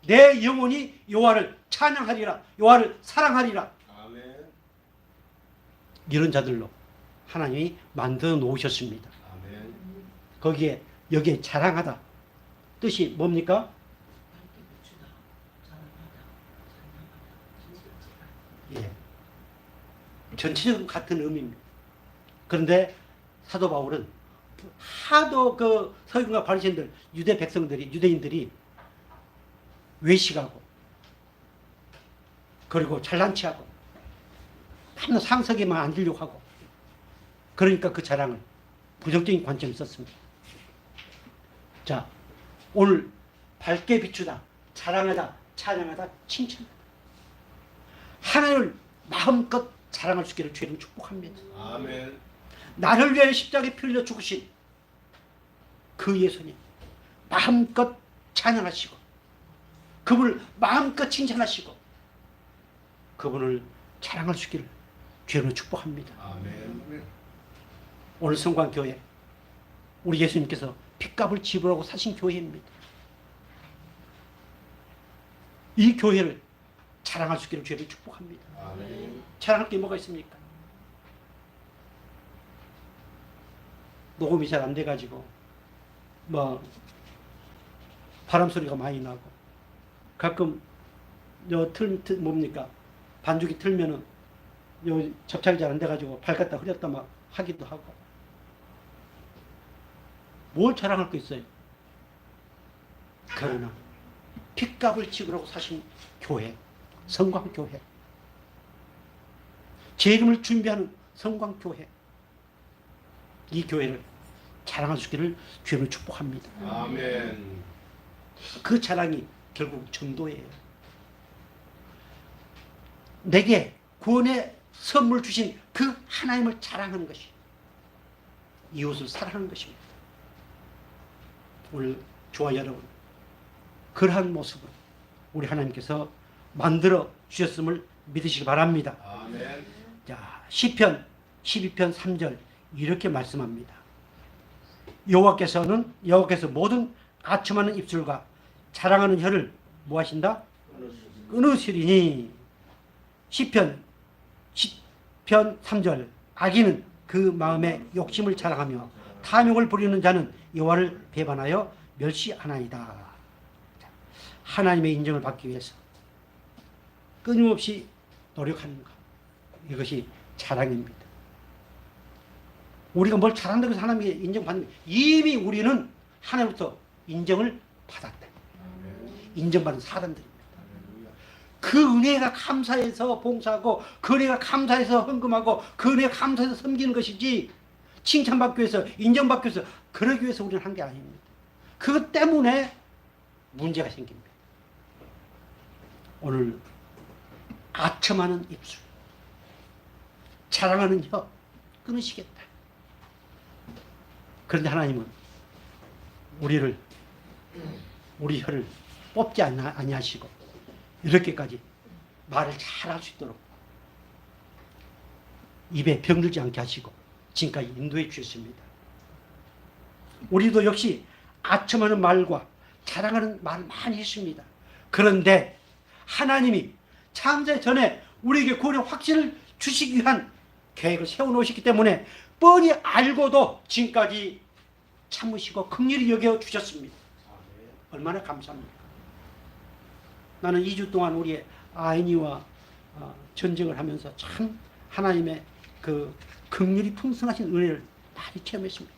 내 영혼이 여호와를 찬양하리라. 여호와를 사랑하리라. 아멘. 이런 자들로 하나님이 만들어 놓으셨습니다. 아멘. 거기에 여기에 자랑하다 뜻이 뭡니까? 예, 전체적으로 같은 의미입니다. 그런데 사도 바울은 하도 그 서기관과 바리새인들 유대 백성들이 유대인들이 외식하고 그리고 잘난 체하고 맨날 상석에만 앉으려고 하고 그러니까 그 자랑을 부정적인 관점이 있었습니다. 자, 오늘 밝게 비추다, 자랑하다, 찬양하다, 칭찬하다. 하나님을 마음껏 자랑할 수 있기를 주님 축복합니다. 아멘. 나를 위해 십자가에 피 흘려 죽으신 그 예수님 마음껏 찬양하시고 그분을 마음껏 칭찬하시고 그분을 자랑할 수 있기를 주님 축복합니다. 아멘. 오늘 성광교회 우리 예수님께서 핏값을 지불하고 사신 교회입니다. 이 교회를 자랑할 수 있기를 주님 축복합니다. 아멘. 자랑할 게 뭐가 있습니까? 녹음이 잘 안 돼가지고 뭐 바람 소리가 많이 나고 가끔 뭡니까 반죽이 틀면은 요 접착이 잘 안 돼가지고 발 갖다 흐렸다 막 하기도 하고 뭘 자랑할 거 있어요? 그러나 핏값을 지불하고 사신 교회, 성광교회, 제 이름을 준비하는 성광교회, 이 교회를 자랑할 수 있기를 주님을 축복합니다. 아멘. 그 자랑이 결국 전도예요. 내게 구원의 선물 주신 그 하나님을 자랑하는 것이 이웃을 사랑하는 것입니다. 오늘 저와 여러분, 그러한 모습을 우리 하나님께서 만들어 주셨음을 믿으시기 바랍니다. 아멘. 자, 시편 12편 3절 이렇게 말씀합니다. 여호와께서 모든 아첨하는 입술과 자랑하는 혀를 뭐 하신다? 끊으시리니. 시편 10편 3절 악인은 그 마음에 욕심을 자랑하며 탐욕을 부리는 자는 여호와를 배반하여 멸시하나이다. 하나님의 인정을 받기 위해서 끊임없이 노력하는 것, 이것이 자랑입니다. 우리가 뭘 잘한다고 해서 하나님께 인정받는, 이미 우리는 하나님부터 인정을 받았다. 인정받은 사람들입니다. 그 은혜가 감사해서 봉사하고, 그 은혜가 감사해서 헌금하고, 그 은혜가 감사해서 섬기는 것이지, 칭찬받기 위해서, 인정받기 위해서, 그러기 위해서 우리는 한 게 아닙니다. 그것 때문에 문제가 생깁니다. 오늘 아첨하는 입술, 자랑하는 혀 끊으시겠다. 그런데 하나님은 우리 혀를 뽑지 아니하시고 이렇게까지 말을 잘할 수 있도록 입에 병들지 않게 하시고 지금까지 인도해 주셨습니다. 우리도 역시 아첨하는 말과 자랑하는 말을 많이 했습니다. 그런데 하나님이 창세 전에 우리에게 구원의 확신을 주시기 위한 계획을 세워놓으셨기 때문에 뻔히 알고도 지금까지 참으시고 긍휼히 여겨 주셨습니다. 얼마나 감사합니까? 나는 2주 동안 우리 아이니와 전쟁을 하면서 참 하나님의 그 긍휼이 풍성하신 은혜를 많이 체험했습니다.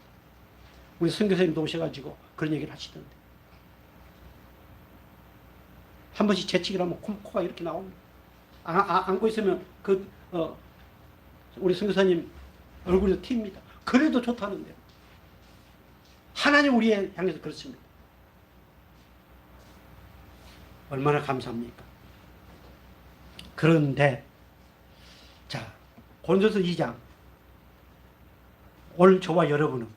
우리 선교사님도 오셔가지고 그런 얘기를 하시던데, 한 번씩 재치기를 하면 코가 이렇게 나옵니다. 안고 있으면 우리 선교사님 얼굴이 튑니다. 그래도 좋다는데요. 하나님 우리에 향해서 그렇습니다. 얼마나 감사합니까? 그런데 자, 고린도서 2장, 오늘 저와 여러분은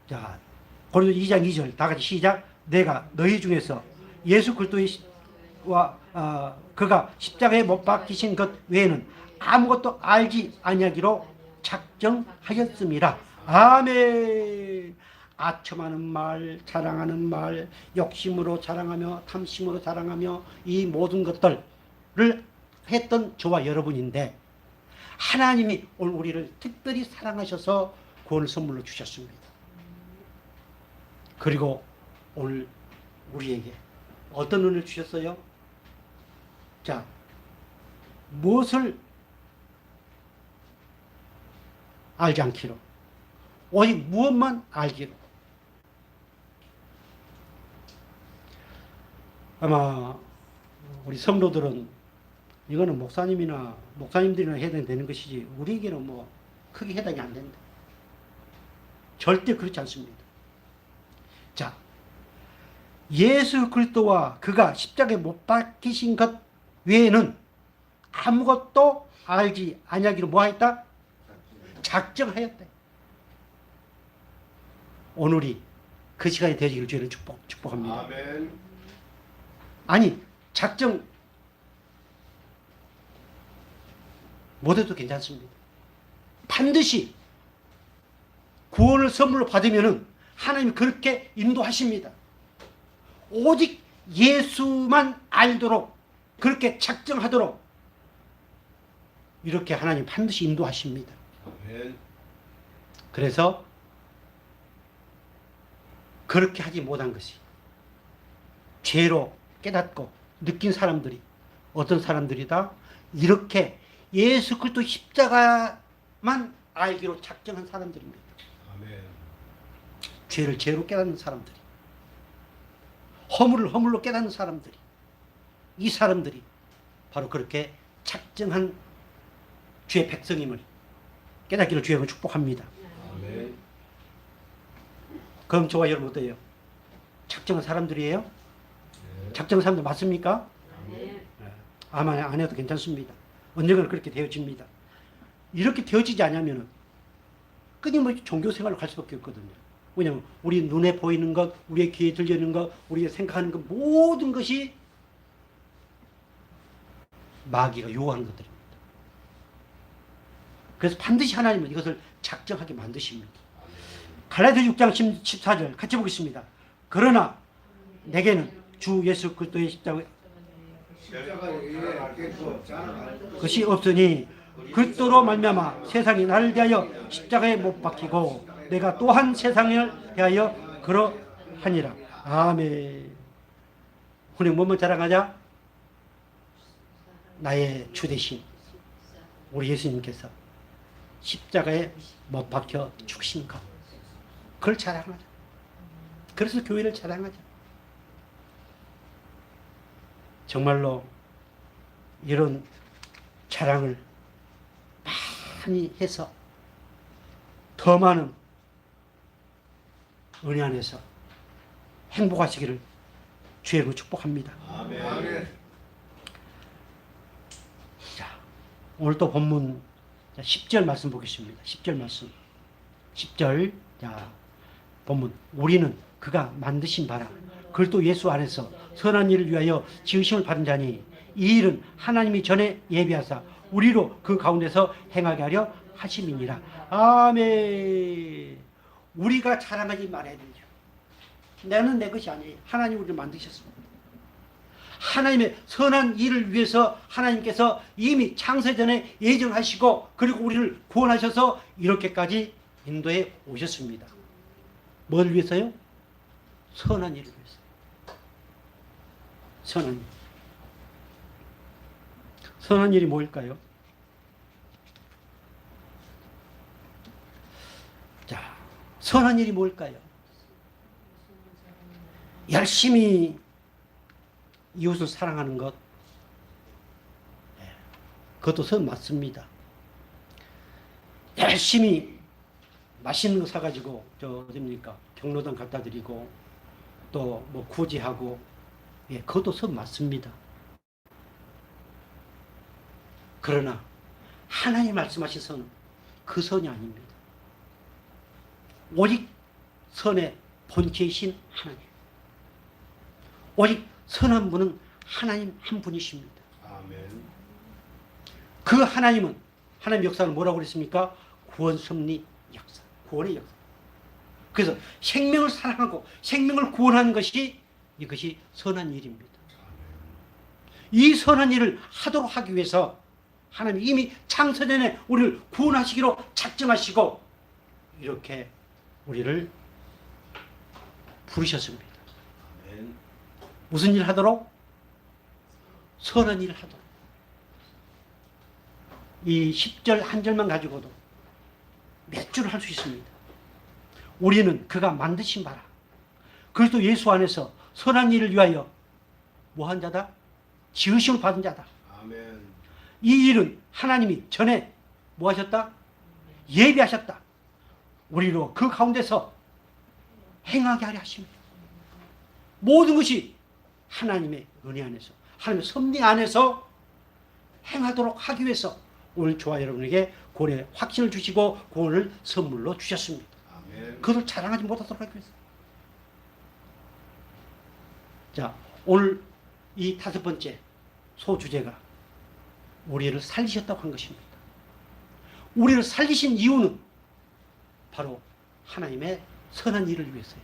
자, 고린도서 2장 2절 다 같이 시작. 내가 너희 중에서 예수 그리스도와 그가 십자가에 못 박히신 것 외에는 아무것도 알지 아니하기로 작정하였음이라. 아멘. 아첨하는 말, 자랑하는 말, 욕심으로 자랑하며 탐심으로 자랑하며 이 모든 것들을 했던 저와 여러분인데, 하나님이 오늘 우리를 특별히 사랑하셔서 구원을 선물로 주셨습니다. 그리고 오늘 우리에게 어떤 은혜를 주셨어요? 자, 무엇을 알지 않기로, 오직 무엇만 알기로. 아마 우리 성도들은 이거는 목사님들이나 해당되는 것이지 우리에게는 뭐 크게 해당이 안 된다. 절대 그렇지 않습니다. 자, 예수 그리스도와 그가 십자가에 못 박히신 것 외에는 아무것도 알지 아니하기로 뭐하였다? 작정하였다. 오늘이 그 시간이 되기를 주의를 축복합니다. 아멘. 아니, 작정 못해도 괜찮습니다. 반드시 구원을 선물로 받으면은 하나님이 그렇게 인도하십니다. 오직 예수만 알도록, 그렇게 작정하도록 이렇게 하나님 반드시 인도하십니다. 아멘. 그래서 그렇게 하지 못한 것이 죄로 깨닫고 느낀 사람들이 어떤 사람들이다? 이렇게 예수 그리스도 십자가만 알기로 작정한 사람들입니다. 아멘. 죄를 죄로 깨닫는 사람들이, 허물을 허물로 깨닫는 사람들이, 이 사람들이 바로 그렇게 작정한 주의 백성임을 깨닫기를 주의 축복합니다. 아멘. 그럼 저와 여러분 어때요? 작정한 사람들이에요? 네. 작정한 사람들 맞습니까? 네. 아마 안 해도 괜찮습니다. 언젠가는 그렇게 되어집니다. 이렇게 되어지지 않으면 끊임없이 종교 생활을 갈 수밖에 없거든요. 왜냐하면 우리 눈에 보이는 것, 우리의 귀에 들리는 것, 우리가 생각하는 것 모든 것이 마귀가 요구하는 것들입니다. 그래서 반드시 하나님은 이것을 작정하게 만드십니다. 갈라디아 6장 14절 같이 보겠습니다. 그러나 내게는 주 예수 그리스도의 십자가 것이 없으니 그리스도로 말미암아 세상이 나를 대하여 십자가에 못 박히고 내가 또한 세상을 대하여 그러하니라. 아멘. 우리 뭐뭐 자랑하자? 나의 주 대신 우리 예수님께서 십자가에 못 박혀 죽으신 것, 그걸 자랑하자. 그래서 교회를 자랑하자. 정말로 이런 자랑을 많이 해서 더 많은 은혜 안에서 행복하시기를 주의 이름으로 축복합니다. 아멘. 자, 오늘 또 본문 10절 말씀 보겠습니다. 10절 말씀. 10절. 자, 본문. 우리는 그가 만드신 바라 그리스도 예수 안에서 선한 일을 위하여 지으심을 받은 자니 이 일은 하나님이 전에 예비하사 우리로 그 가운데서 행하게 하려 하심이니라. 아멘. 우리가 자랑하지 말아야 되죠. 나는 내 것이 아니에요. 하나님 우리를 만드셨습니다. 하나님의 선한 일을 위해서 하나님께서 이미 창세 전에 예정하시고 그리고 우리를 구원하셔서 이렇게까지 인도에 오셨습니다. 뭘 위해서요? 선한 일을 위해서. 선한 일. 선한 일이 뭘까요? 자, 선한 일이 뭘까요? 열심히 이웃을 사랑하는 것, 그것도 선 맞습니다. 열심히 맛있는 거 사가지고 어딥니까 경로당 갖다 드리고 또 뭐 구제하고, 그것도 선 맞습니다. 그러나 하나님 말씀하신 선은 그 선이 아닙니다. 오직 선의 본체이신 하나님, 오직 선한 분은 하나님 한 분이십니다. 아멘. 그 하나님은 하나님 역사를 뭐라고 그랬습니까? 구원 섭리 역사, 구원의 역사. 그래서 생명을 사랑하고 생명을 구원하는 것이 이것이 선한 일입니다. 이 선한 일을 하도록 하기 위해서 하나님이 이미 창세전에 우리를 구원하시기로 작정하시고 이렇게 우리를 부르셨습니다. 아멘. 무슨 일 하도록? 선한 일을 하도록. 이 10절 한 절만 가지고도 몇 줄을 할 수 있습니다. 우리는 그가 만드신 바라 그리스도 예수 안에서 선한 일을 위하여 뭐한 자다? 지으심을 받은 자다. 아멘. 이 일은 하나님이 전에 뭐 하셨다? 예비하셨다. 우리로 그 가운데서 행하게 하려 하십니다. 모든 것이 하나님의 은혜 안에서, 하나님의 섭리 안에서 행하도록 하기 위해서 오늘 저와 여러분에게 구원의 확신을 주시고 구원을 선물로 주셨습니다. 아멘. 그것을 자랑하지 못하도록 하기 위해서. 자, 오늘 이 5번째 소주제가 우리를 살리셨다고 한 것입니다. 우리를 살리신 이유는 바로 하나님의 선한 일을 위해서요.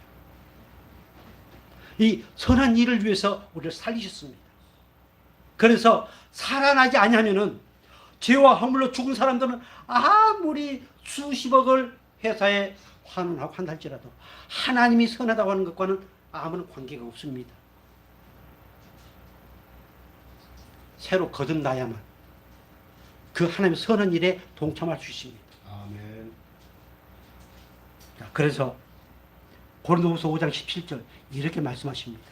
이 선한 일을 위해서 우리를 살리셨습니다. 그래서 살아나지 아니하면은 죄와 허물로 죽은 사람들은 아무리 수십억을 회사에 환원하고 한달지라도 하나님이 선하다고 하는 것과는 아무런 관계가 없습니다. 새로 거듭나야만 그 하나님의 선한 일에 동참할 수 있습니다. 아멘. 자, 그래서 고린도후서 5장 17절 이렇게 말씀하십니다.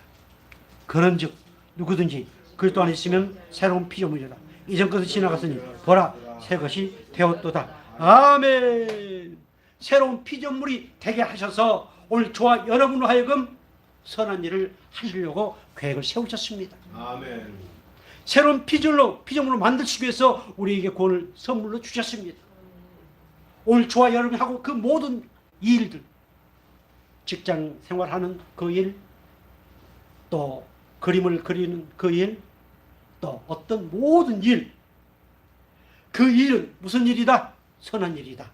그런즉 누구든지 그리스도 안에 있으면 새로운 피조물이다. 이전 것은 지나갔으니 보라 새 것이 되었도다. 아멘. 새로운 피조물이 되게 하셔서 오늘 저와 여러분으로 하여금 선한 일을 하시려고 계획을 세우셨습니다. 아멘. 새로운 피조물로 만드시기 위해서 우리에게 구원을 선물로 주셨습니다. 오늘 저와 여러분이 하고 그 모든 일들, 직장 생활하는 그 일, 또 그림을 그리는 그 일, 또 어떤 모든 일, 그 일은 무슨 일이다? 선한 일이다.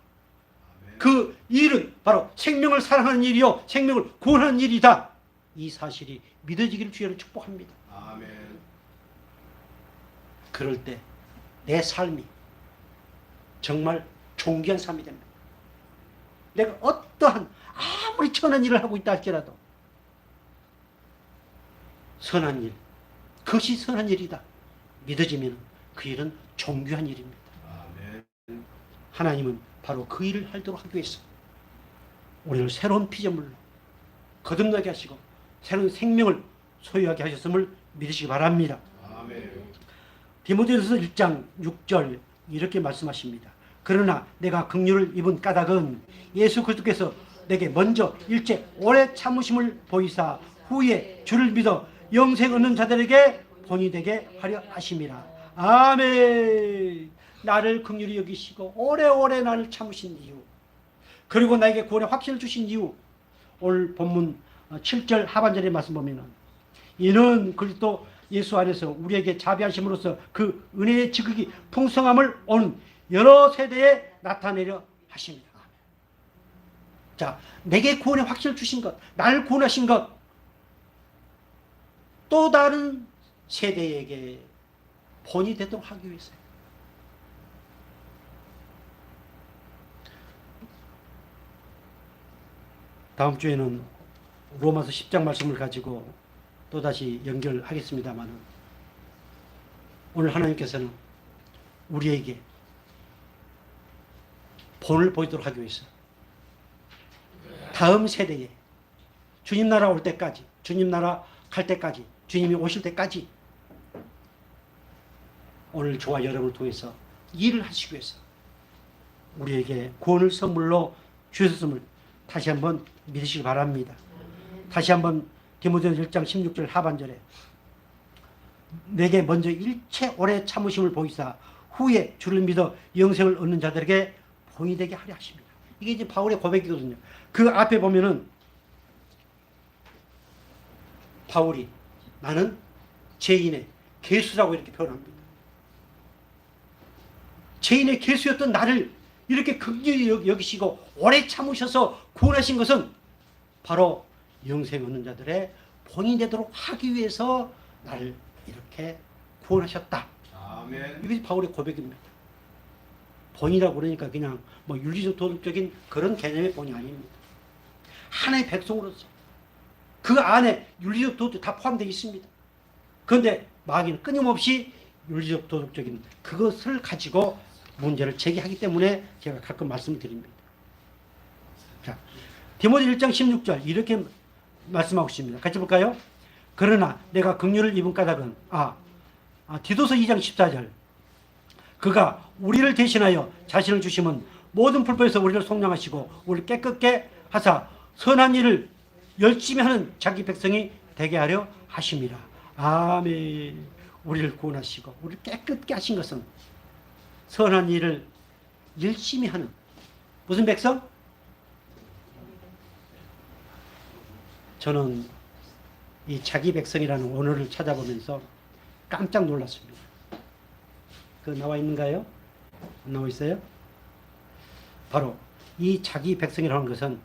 그 일은 바로 생명을 사랑하는 일이요, 생명을 구원하는 일이다. 이 사실이 믿어지기를 주여로 축복합니다. 아멘. 그럴 때 내 삶이 정말 존귀한 삶이 됩니다. 내가 어떠한 아무리 천한 일을 하고 있다 할지라도 선한 일, 그것이 선한 일이다 믿어지면 그 일은 존귀한 일입니다. 아멘. 하나님은 바로 그 일을 하도록 하기 위해서 우리를 새로운 피조물로 거듭나게 하시고 새로운 생명을 소유하게 하셨음을 믿으시기 바랍니다. 아멘. 디모데후서 1장 6절 이렇게 말씀하십니다. 그러나 내가 긍휼을 입은 까닭은 예수 그리스도께서 내게 먼저 일체 오래 참으심을 보이사 후에 주를 믿어 영생 얻는 자들에게 본이 되게 하려 하심이라. 아멘. 나를 긍휼히 여기시고 오래오래 나를 참으신 이유, 그리고 나에게 구원의 확신을 주신 이유, 오늘 본문 7절 하반절의 말씀 보면은 이는 그리스도 예수 안에서 우리에게 자비하심으로써 그 은혜의 지극히 풍성함을 오는 여러 세대에 나타내려 하십니다. 자, 내게 구원의 확신을 주신 것, 나를 구원하신 것, 또 다른 세대에게 본이 되도록 하기 위해서. 다음 주에는 로마서 10장 말씀을 가지고 또다시 연결하겠습니다만, 오늘 하나님께서는 우리에게 본을 보이도록 하기 위해서 다음 세대에 주님 나라 올 때까지, 주님 나라 갈 때까지, 주님이 오실 때까지 오늘 저와 여러분을 통해서 일을 하시기 위해서 우리에게 구원을 선물로 주셨음을 다시 한번 믿으시기 바랍니다. 다시 한번 디모데후서 1장 16절 하반절에 내게 먼저 일체 오래 참으심을 보이사 후에 주를 믿어 영생을 얻는 자들에게 본이 되게 하려 하십니다. 이게 이제 바울의 고백이거든요. 그 앞에 보면은 바울이 나는 죄인의 괴수라고 이렇게 표현합니다. 죄인의 괴수였던 나를 이렇게 긍휼히 여기시고 오래 참으셔서 구원하신 것은 바로 영생 얻는 자들의 본이 되도록 하기 위해서 나를 이렇게 구원하셨다. 아멘. 이것이 바울의 고백입니다. 본이라고 그러니까 그냥 뭐 윤리적 도덕적인 그런 개념의 본이 아닙니다. 하나의 백성으로서 그 안에 윤리적 도덕 다 포함되어 있습니다. 그런데 마귀는 끊임없이 윤리적 도덕적인 그것을 가지고 문제를 제기하기 때문에 제가 가끔 말씀을 드립니다. 자, 디모데 1장 16절 이렇게 말씀하고 있습니다. 같이 볼까요? 그러나 내가 긍휼을 입은 까닭은 디도서 2장 14절 그가 우리를 대신하여 자신을 주심은 모든 불법에서 우리를 속량하시고 우리를 깨끗게 하사 선한 일을 열심히 하는 자기 백성이 되게 하려 하심이라. 아멘. 우리를 구원하시고 우리를 깨끗게 하신 것은 선한 일을 열심히 하는 무슨 백성? 저는 이 자기 백성이라는 언어를 찾아보면서 깜짝 놀랐습니다. 그 나와 있는가요? 안 나와 있어요? 바로 이 자기 백성이라는 것은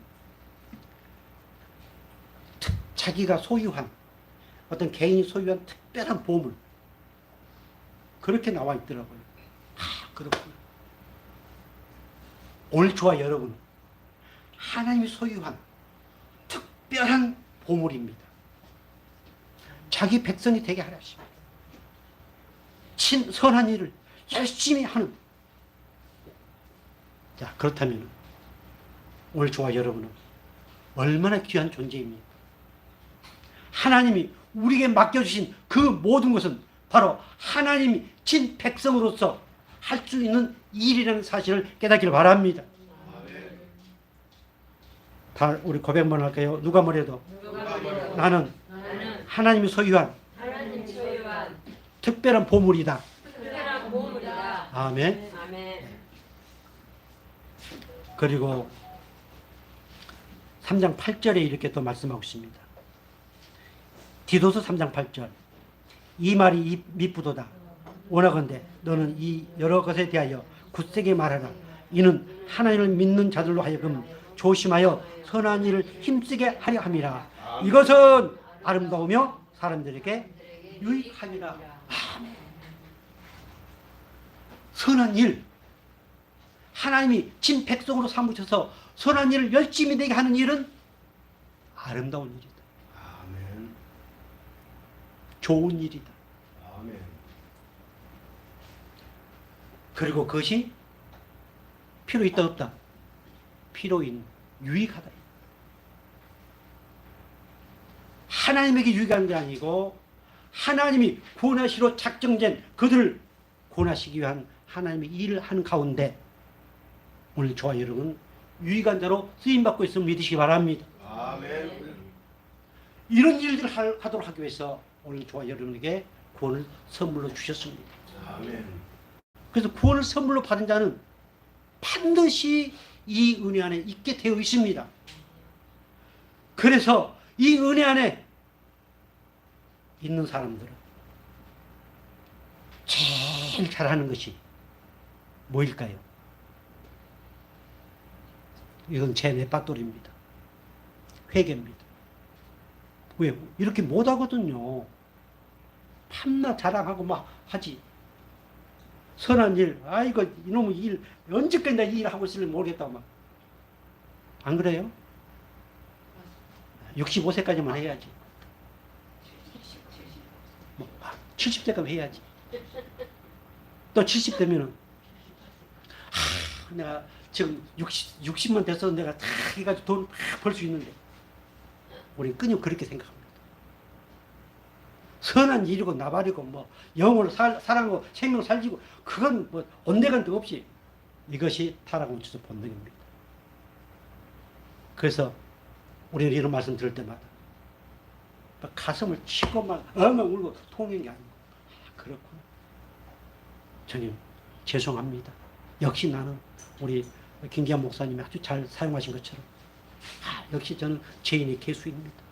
자기가 소유한 어떤 개인이 소유한 특별한 보물 그렇게 나와 있더라고요. 그렇구나. 오늘 저와 여러분 하나님이 소유한 특별한 보물입니다. 자기 백성이 되게 하려 하십니다. 선한 일을 열심히 하는. 자, 그렇다면 오늘 저와 여러분은 얼마나 귀한 존재입니까? 하나님이 우리에게 맡겨주신 그 모든 것은 바로 하나님이 친 백성으로서 할 수 있는 일이라는 사실을 깨닫기를 바랍니다. 다 우리 고백만 할까요? 누가 뭐래도 나는 하나님이 소유한 특별한 보물이다. 특별한 보물이다. 아멘. 아멘. 그리고 3장 8절에 이렇게 또 말씀하고 있습니다. 디도서 3장 8절. 이 말이 미쁘도다. 원하건대 너는 이 여러 것에 대하여 굳세게 말하라. 이는 하나님을 믿는 자들로 하여금 조심하여 선한 일을 힘쓰게 하려 함이라. 이것은 아름다우며 사람들에게 유익함이라. 아멘. 선한 일. 하나님이 진 백성으로 삼으셔서 선한 일을 열심히 되게 하는 일은 아름다운 일이다. 아멘. 좋은 일이다. 아멘. 그리고 그것이 필요 있다 없다. 필요 있는 유익하다. 하나님에게 유익한 게 아니고 하나님이 구원하시러 작정된 그들을 구원하시기 위한 하나님의 일을 하는 가운데 오늘 저와 여러분 유익한 자로 쓰임받고 있음을 믿으시기 바랍니다. 아멘. 이런 일들을 하도록 하기 위해서 오늘 저와 여러분에게 구원을 선물로 주셨습니다. 아멘. 그래서 구원을 선물로 받은 자는 반드시 이 은혜 안에 있게 되어 있습니다. 그래서 이 은혜 안에 있는 사람들은 제일 잘하는 것이 뭐일까요? 이건 제 뇌빠돌입니다. 회개입니다. 왜? 이렇게 못하거든요. 밤낮 자랑하고 막 하지. 선한 일, 아이고 이놈의 일 언제까지 이 일 하고 있을지 모르겠다 막. 안 그래요? 65세까지만 해야지. 뭐 70세까지 해야지. 또 70되면은 내가 지금 60만 돼서 내가 다 해가지고 돈 벌 수 있는데 우리는 끊임 그렇게 생각합니다. 선한 일이고 나발이고 뭐 영혼을 사랑하고 생명을 살리고 그건 뭐 온데간데 없이 이것이 타락한 주소 본능입니다. 그래서 우리는 이런 말씀 들을 때마다 가슴을 치고 막 엉엉 울고 통한 게 아니고 그렇구나. 저는 죄송합니다. 역시 나는 우리 김기환 목사님이 아주 잘 사용하신 것처럼 역시 저는 죄인의 개수입니다.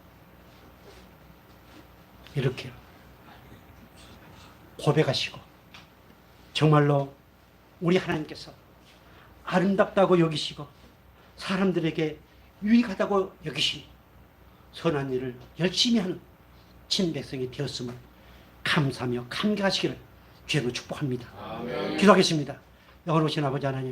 이렇게 고백하시고 정말로 우리 하나님께서 아름답다고 여기시고 사람들에게 유익하다고 여기시니 선한 일을 열심히 하는 친백성이 되었음을 감사하며 감격하시기를 주님으로 축복합니다. 아멘. 기도하겠습니다. 영원하신 아버지 하나님,